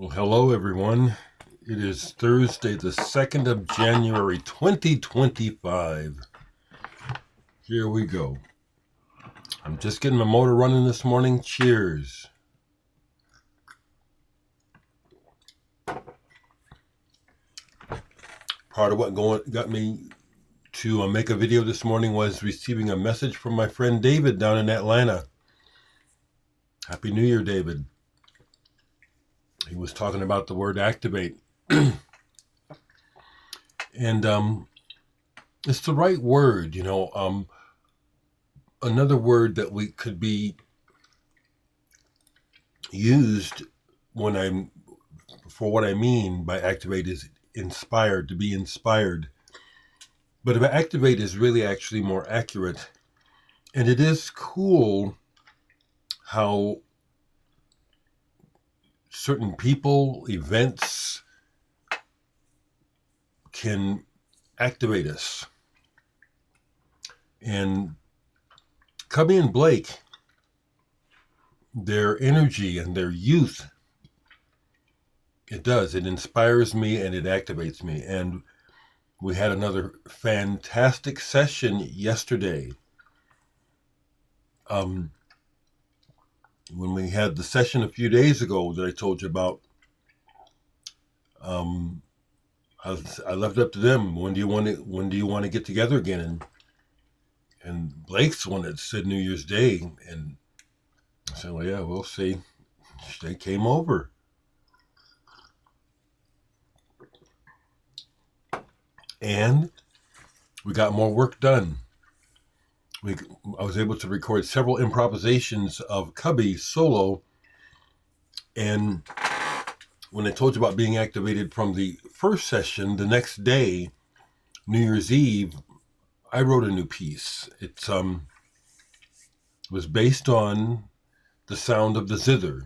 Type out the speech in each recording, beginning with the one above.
Well, hello everyone. It is Thursday, the 2nd of January, 2025. Here we go. I'm just getting my motor running this morning. Cheers. Part of what got me to make a video this morning was receiving a message from my friend David down in Atlanta. Happy New Year, David. He was talking about the word activate. And it's the right word, another word that we could be used for what I mean by activate is inspired, to be inspired. But if activate is really actually more accurate. And it is cool how certain people, events can activate us. And Cubby and Blake, their energy and their youth, it inspires me and it activates me. And we had another fantastic session yesterday. When we had the session a few days ago that I told you about, I left it up to them. When do you want to get together again? And Blake's the one that said New Year's Day, and I said, well, yeah, we'll see. They came over. And we got more work done. I was able to record several improvisations of Cubby solo. And when I told you about being activated from the first session, the next day, New Year's Eve, I wrote a new piece. It was based on the sound of the zither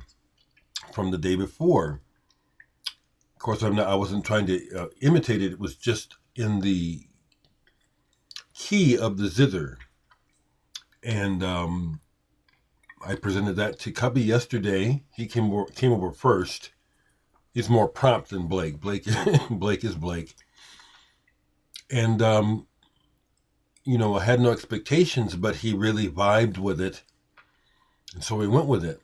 from the day before. Of course, I wasn't trying to imitate it. It was just in the key of the zither. And I presented that to Cubby yesterday. He came over first. He's more prompt than Blake. Blake is Blake. And, I had no expectations, but he really vibed with it. And so we went with it.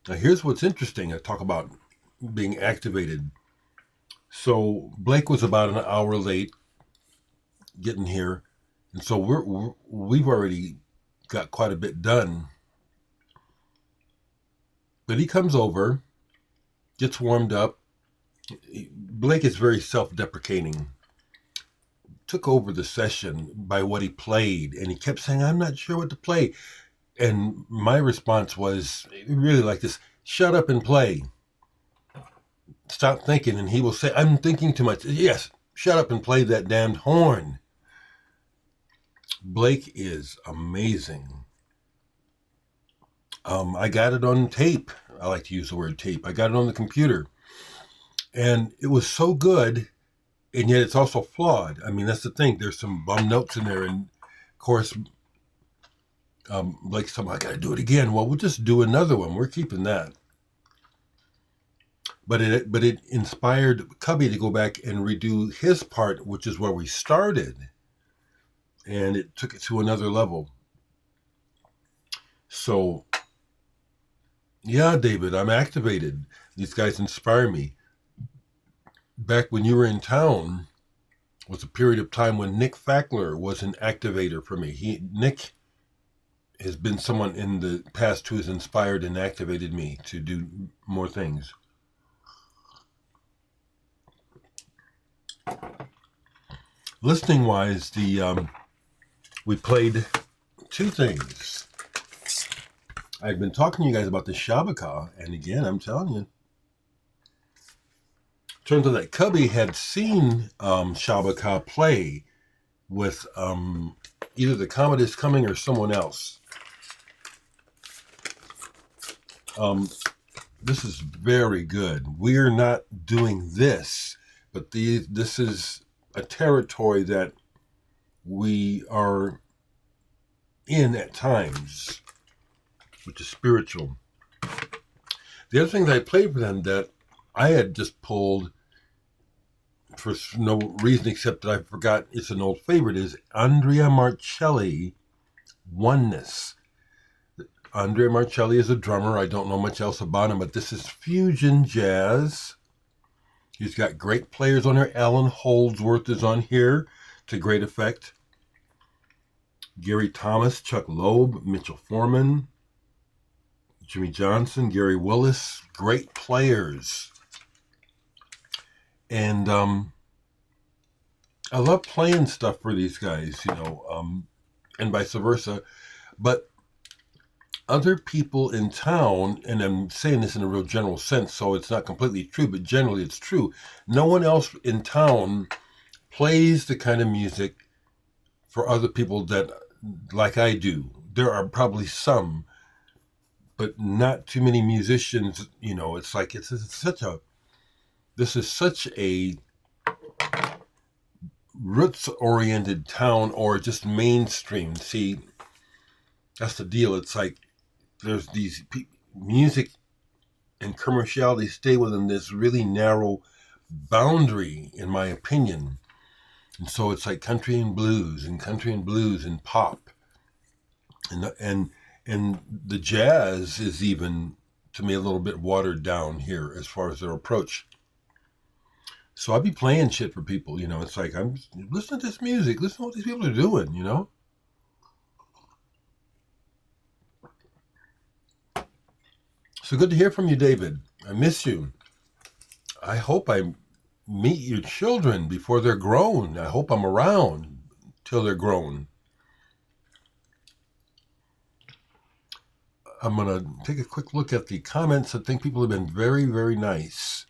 Now, here's what's interesting. I talk about being activated. So Blake was about an hour late getting here. And so we've already got quite a bit done. But he comes over, gets warmed up. Blake is very self-deprecating. Took over the session by what he played, and he kept saying, I'm not sure what to play. And my response was really like this: shut up and play. Stop thinking. And he will say, I'm thinking too much. Yes, shut up and play that damned horn. Blake is amazing. I got it on tape. I like to use the word tape. I got it on the computer. And it was so good, and yet it's also flawed. I mean, that's the thing. There's some bum notes in there. And, of course, Blake's talking, I got to do it again. Well, we'll just do another one. We're keeping that. But it inspired Cubby to go back and redo his part, which is where we started. And it took it to another level. So, yeah, David, I'm activated. These guys inspire me. Back when you were in town was a period of time when Nick Fackler was an activator for me. Nick has been someone in the past who has inspired and activated me to do more things. Listening wise, we played two things. I've been talking to you guys about the Shabaka, and again, I'm telling you, turns out that Cubby had seen Shabaka play with either the Comet is Coming or someone else. This is very good. We're not doing this, but this is a territory that we are in at times, which is spiritual. The other thing that I played for them that I had just pulled, for no reason except that I forgot it's an old favorite, is Andrea Marcelli, Oneness. Andrea Marcelli is a drummer. I don't know much else about him, but this is fusion jazz. He's got great players on here. Alan Holdsworth is on here to great effect. Gary Thomas, Chuck Loeb, Mitchell Foreman, Jimmy Johnson, Gary Willis, great players. And I love playing stuff for these guys, and vice versa. But other people in town, and I'm saying this in a real general sense, so it's not completely true, but generally it's true. No one else in town plays the kind of music for other people that like I do. There are probably some, but not too many musicians. It's like this is such a roots-oriented town, or just mainstream. See, that's the deal. It's like there's these music and commerciality stay within this really narrow boundary, in my opinion. And so it's like country and blues and pop, and the jazz is even, to me, a little bit watered down here as far as their approach. So I'd be playing shit for people, It's like, I'm listening to this music, listen to what these people are doing, So good to hear from you, David. I miss you. I hope I meet your children before they're grown. I hope I'm around till they're grown. I'm going to take a quick look at the comments. I think people have been very, very nice.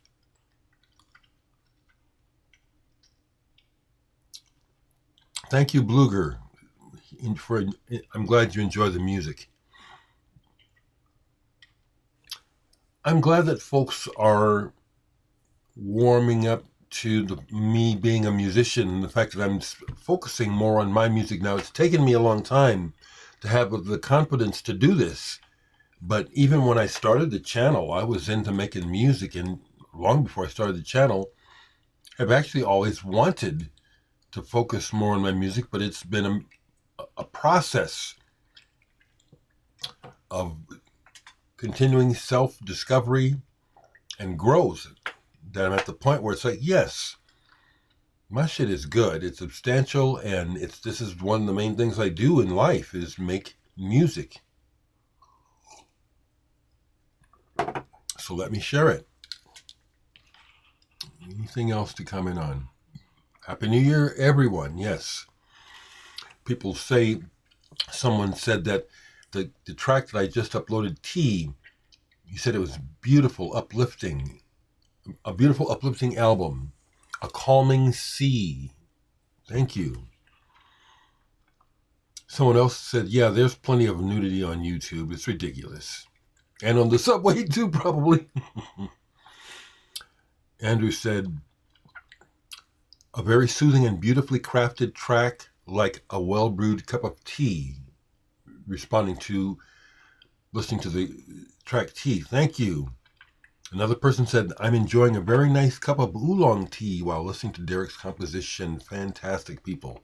Thank you, Bluger. I'm glad you enjoy the music. I'm glad that folks are warming up to me being a musician, and the fact that I'm focusing more on my music now. It's taken me a long time to have the confidence to do this. But even when I started the channel, I was into making music, and long before I started the channel, I've actually always wanted to focus more on my music, but it's been a process of continuing self-discovery and growth that I'm at the point where it's like, yes, my shit is good, it's substantial, and this is one of the main things I do in life is make music. So let me share it. Anything else to comment on? Happy New Year, everyone. Yes. People say, someone said that the track that I just uploaded, T, he said it was beautiful, uplifting, a beautiful, uplifting album, a calming sea. Thank you. Someone else said, yeah, there's plenty of nudity on YouTube. It's ridiculous. And on the subway too, probably. Andrew said, a very soothing and beautifully crafted track, like a well-brewed cup of tea, responding to listening to the track Tea. Thank you. Another person said, I'm enjoying a very nice cup of oolong tea while listening to Dereck's composition. Fantastic, people.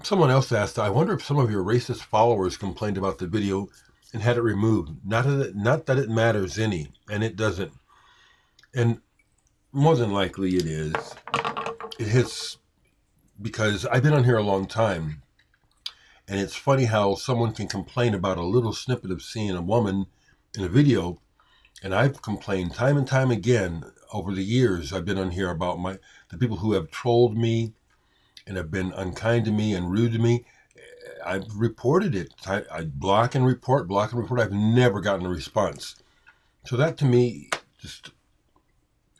Someone else asked, I wonder if some of your racist followers complained about the video and had it removed. Not that it matters any, and it doesn't. And more than likely it is. It hits, because I've been on here a long time, and it's funny how someone can complain about a little snippet of seeing a woman in a video, and I've complained time and time again over the years I've been on here about the people who have trolled me and have been unkind to me and rude to me. I've reported it. I block and report. I've never gotten a response. So that to me just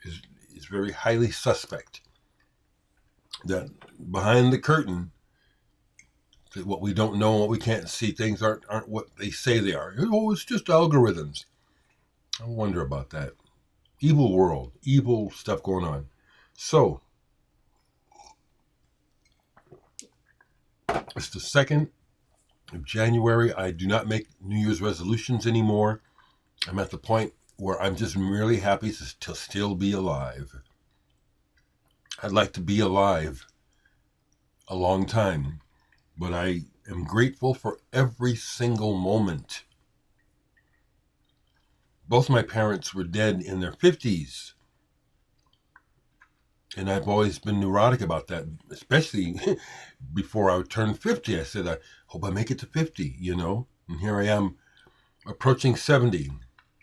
is very highly suspect. That behind the curtain, that what we don't know and what we can't see, things aren't what they say they are. Oh, it's just algorithms. I wonder about that. Evil world, evil stuff going on. So, it's the 2nd of January. I do not make New Year's resolutions anymore. I'm at the point where I'm just really happy to still be alive. I'd like to be alive a long time, but I am grateful for every single moment. Both my parents were dead in their 50s, and I've always been neurotic about that, especially before I turned 50. I said, I hope I make it to 50, and here I am approaching 70.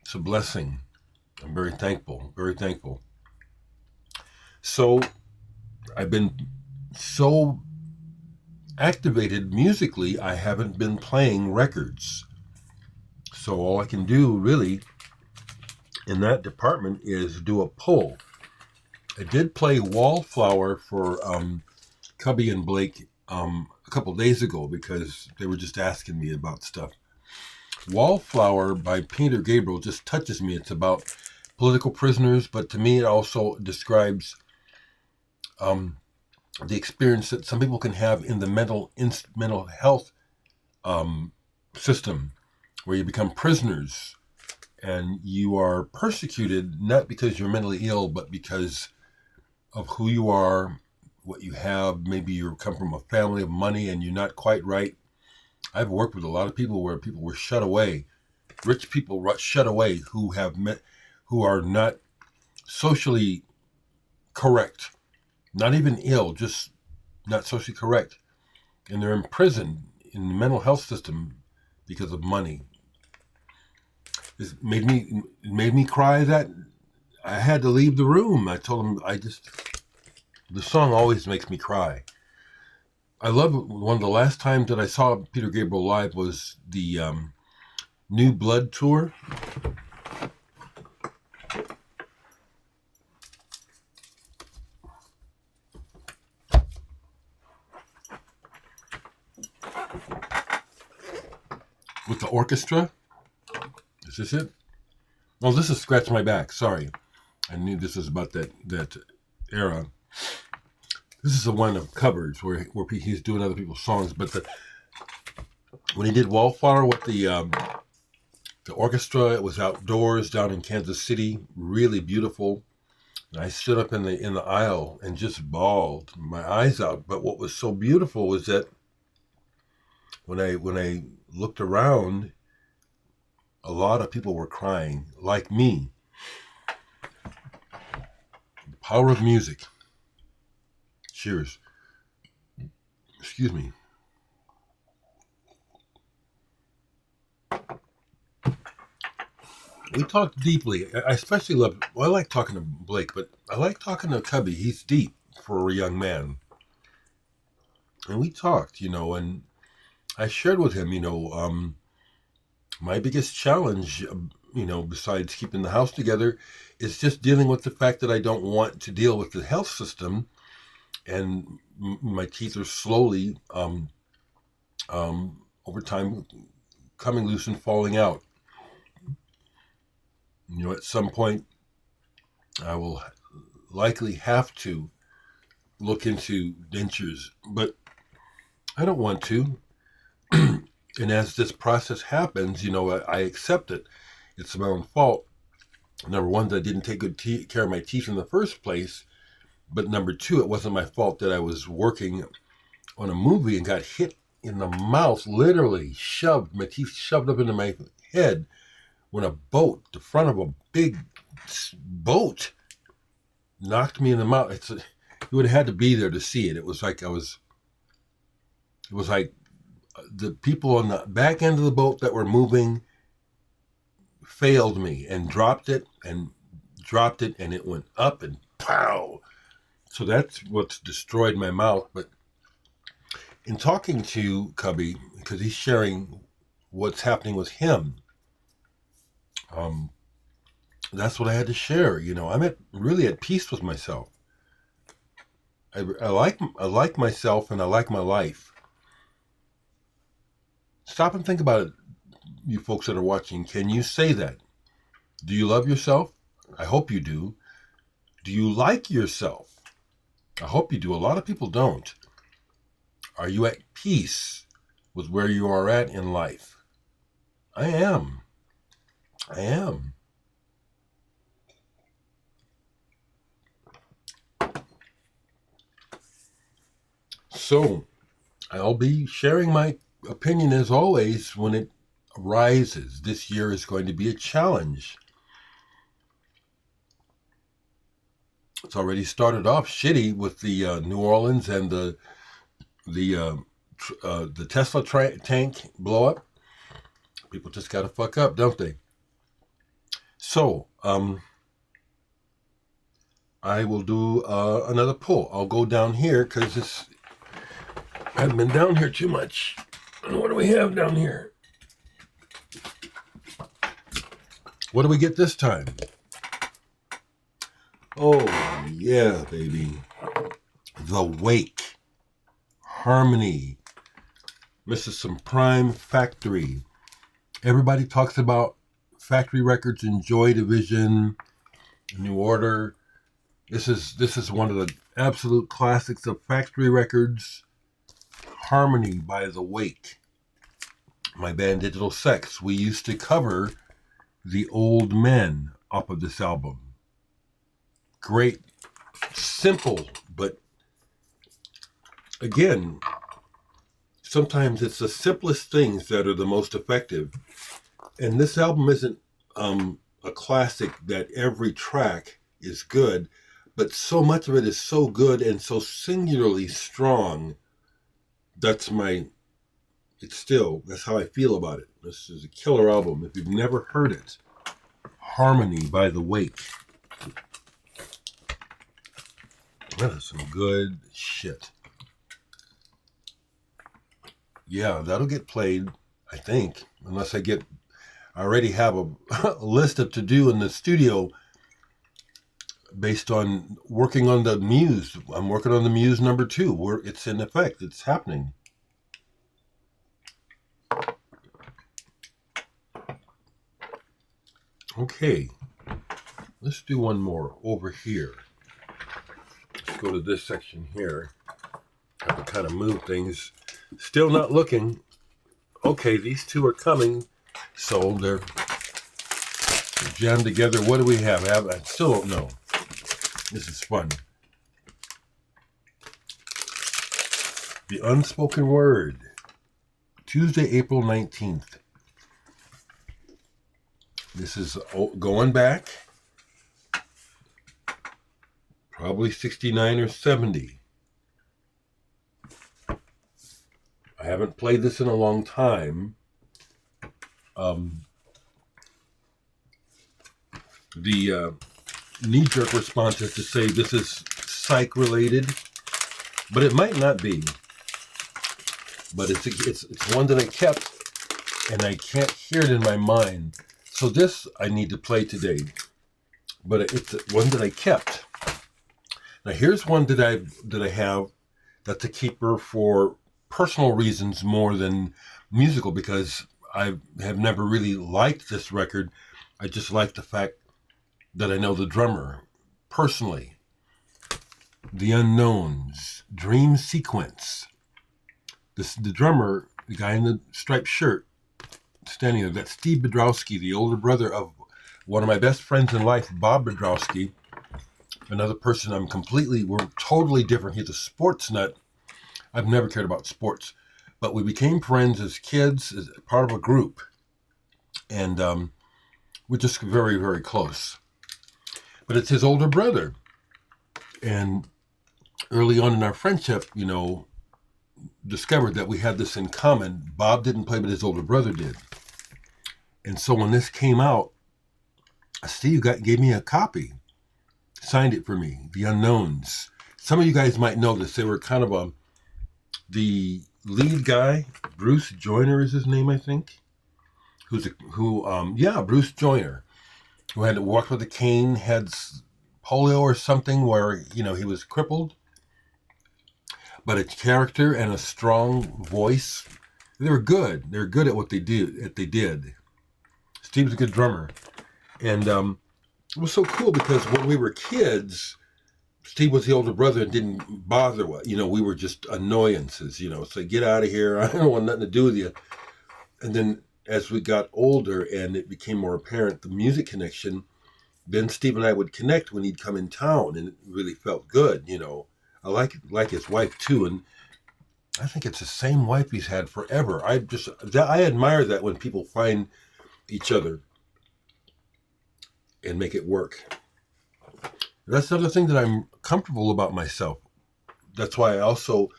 It's a blessing. I'm very thankful, very thankful. So I've been so activated musically, I haven't been playing records. So all I can do really in that department is do a pull. I did play Wallflower for Cubby and Blake a couple days ago because they were just asking me about stuff. Wallflower by Peter Gabriel just touches me. It's about political prisoners, but to me it also describes the experience that some people can have in the mental health system, where you become prisoners and you are persecuted not because you're mentally ill, but because of who you are, what you have. Maybe you come from a family of money and you're not quite right. I've worked with a lot of people where people were shut away, rich people shut away who are not socially correct, not even ill, just not socially correct, and they're imprisoned in the mental health system because of money. It made me cry that I had to leave the room. I told him the song always makes me cry. I love one of the last times that I saw Peter Gabriel live was the New Blood tour. With the orchestra. Is this it? Oh, this is Scratch My Back. Sorry. I knew this was about that era. This is the one of covers where he's doing other people's songs. But when he did Wallflower with the orchestra, it was outdoors down in Kansas City, really beautiful. And I stood up in the aisle and just bawled my eyes out. But what was so beautiful was that when I looked around, a lot of people were crying, like me. The power of music. Cheers. Excuse me. We talked deeply. I especially love, well, I like talking to Blake, but I like talking to Cubby. He's deep for a young man. And we talked, and I shared with him, my biggest challenge, besides keeping the house together, is just dealing with the fact that I don't want to deal with the health system, and my teeth are slowly, over time, coming loose and falling out. At some point, I will likely have to look into dentures, but I don't want to. And as this process happens, I accept it. It's my own fault. Number one, that I didn't take good care of my teeth in the first place. But number two, it wasn't my fault that I was working on a movie and got hit in the mouth, literally my teeth shoved up into my head when the front of a big boat knocked me in the mouth. You would have had to be there to see it. It was like the people on the back end of the boat that were moving failed me and dropped it, and it went up and pow. So that's what's destroyed my mouth. But in talking to Cubby, because he's sharing what's happening with him, that's what I had to share. I'm really at peace with myself. I like myself, and I like my life. Stop and think about it, you folks that are watching. Can you say that? Do you love yourself? I hope you do. Do you like yourself? I hope you do. A lot of people don't. Are you at peace with where you are at in life? I am. So I'll be sharing my opinion as always when it arises. This year is going to be a challenge. It's already started off shitty with the New Orleans and the Tesla tank blow up. People just gotta fuck up, don't they? So I will do another pull. I'll go down here because I haven't been down here too much. And what do we have down here? What do we get this time? Oh, yeah, baby. The Wake. Harmony. This is some prime Factory. Everybody talks about Factory Records and Joy Division, New Order. This is one of the absolute classics of Factory Records. Harmony by The Wake. My band Digital Sex. We used to cover The Old Men off of this album. Great, simple, but again, sometimes it's the simplest things that are the most effective. And this album isn't a classic that every track is good, but so much of it is so good and so singularly strong. That's how I feel about it. This is a killer album. If you've never heard it, Harmony by The Wake. That is some good shit. Yeah, that'll get played, I think, unless I already have a list of to do in the studio based on working on the Muse. I'm working on the Muse number 2, where it's in effect. It's happening. Okay, let's do one more over here. Let's go to this section here. I have to kind of move things. Still not looking. Okay, these two are coming. So they're jammed together. What do we have? I still don't know. This is fun. The Unspoken Word. Tuesday, April 19th. This is going back. Probably 69 or 70. I haven't played this in a long time. The knee-jerk response is to say this is psych-related, but it might not be. But it's one that I kept, and I can't hear it in my mind. So this I need to play today, but it's one that I kept. Now here's one that I have that's a keeper for personal reasons more than musical, because I have never really liked this record. I just like the fact that I know the drummer personally. The Unknowns, Dream Sequence. The drummer, the guy in the striped shirt, standing there, that's Steve Bedrowski, the older brother of one of my best friends in life, Bob Bedrowski. Another person we're totally different. He's a sports nut. I've never cared about sports, but we became friends as kids, as part of a group, and we're just very, very close. But it's his older brother, and early on in our friendship, discovered that we had this in common. Bob didn't play, but his older brother did. And so when this came out, Steve gave me a copy, signed it for me, The Unknowns. Some of you guys might know this. They were kind of the lead guy, Bruce Joyner is his name, I think. Bruce Joyner, who had walked with a cane, had polio or something, where he was crippled, but a character and a strong voice. They were good. They were good at what they did. Steve was a good drummer, and it was so cool because when we were kids, Steve was the older brother and didn't bother. We were just annoyances. So get out of here. I don't want nothing to do with you. And then as we got older and it became more apparent the music connection, then Steve and I would connect when he'd come in town, and it really felt good. I like his wife too, and I think it's the same wife he's had forever. I admire that when people find each other and make it work. That's the other thing that I'm comfortable about myself. That's why I also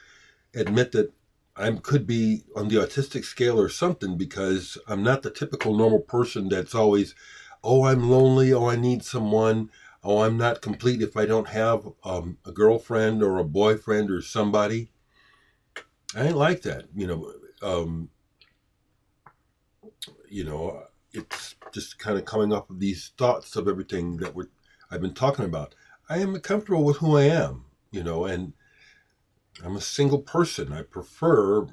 admit that I could be on the autistic scale or something, because I'm not the typical normal person that's always, oh, I'm lonely, oh, I need someone, oh, I'm not complete if I don't have a girlfriend or a boyfriend or somebody. I ain't like that, you know. It's just kind of coming off of these thoughts of everything that I've been talking about. I am comfortable with who I am, and I'm a single person. I prefer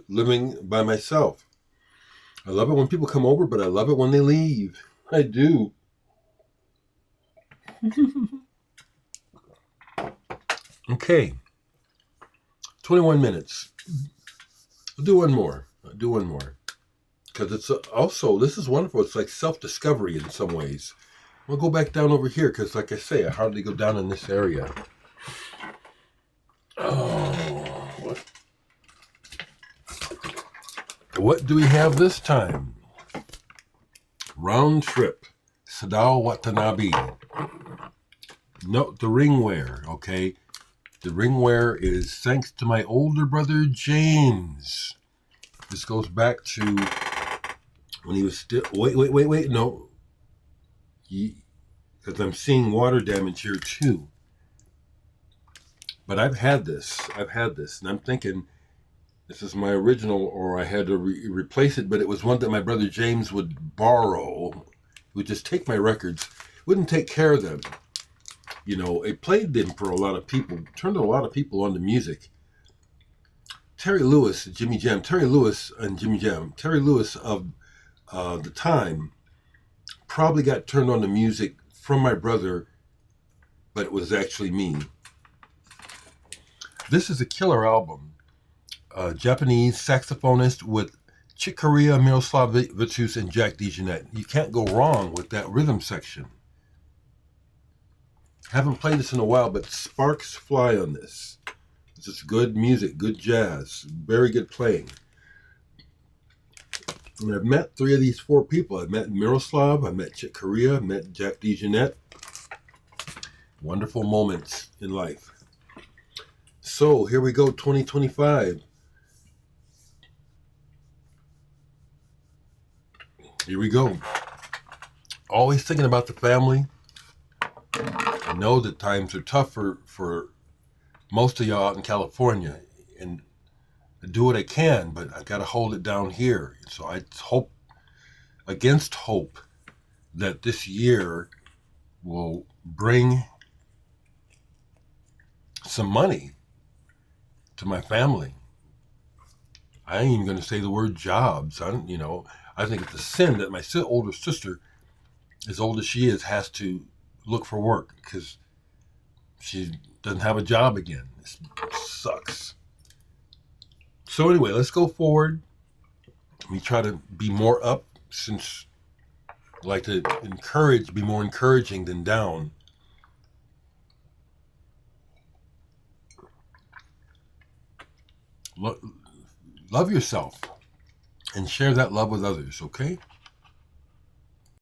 living by myself. I love it when people come over, but I love it when they leave. I do. Okay, 21 minutes. I'll do one more. Because it's also, this is wonderful. It's like self-discovery in some ways. We'll go back down over here because, like I say, I hardly go down in this area. Oh, what do we have this time? Round trip. Sadao Watanabe. Note the ringware, okay? The ringware is thanks to my older brother, James. This goes back to when he was still... Wait, no. Because I'm seeing water damage here, too. But I've had this, and I'm thinking this is my original, or I had to replace it, but it was one that my brother James would borrow. He would just take my records, wouldn't take care of them. It played them for a lot of people, turned a lot of people on to music. Terry Lewis and Jimmy Jam of the time probably got turned on to music from my brother, but it was actually me. This is a killer album. Japanese saxophonist with Chick Corea, Miroslav Vitous, and Jack DeJohnette. You can't go wrong with that rhythm section. Haven't played this in a while, but sparks fly on this. It's just good music, good jazz, very good playing. And I've met 3 of these 4 people. I've met Miroslav, I met Chick Corea, I met Jack DeJohnette. Wonderful moments in life. So here we go, 2025. Here we go. Always thinking about the family. I know that times are tough for most of y'all out in California, and I do what I can, but I got to hold it down here. So I hope, against hope, that this year will bring some money to my family. I ain't even going to say the word jobs. I think it's a sin that my older sister, as old as she is, has to look for work because she doesn't have a job again. This sucks. So anyway, let's go forward. We try to be more up, since I like to be more encouraging than down. Love yourself and share that love with others, okay?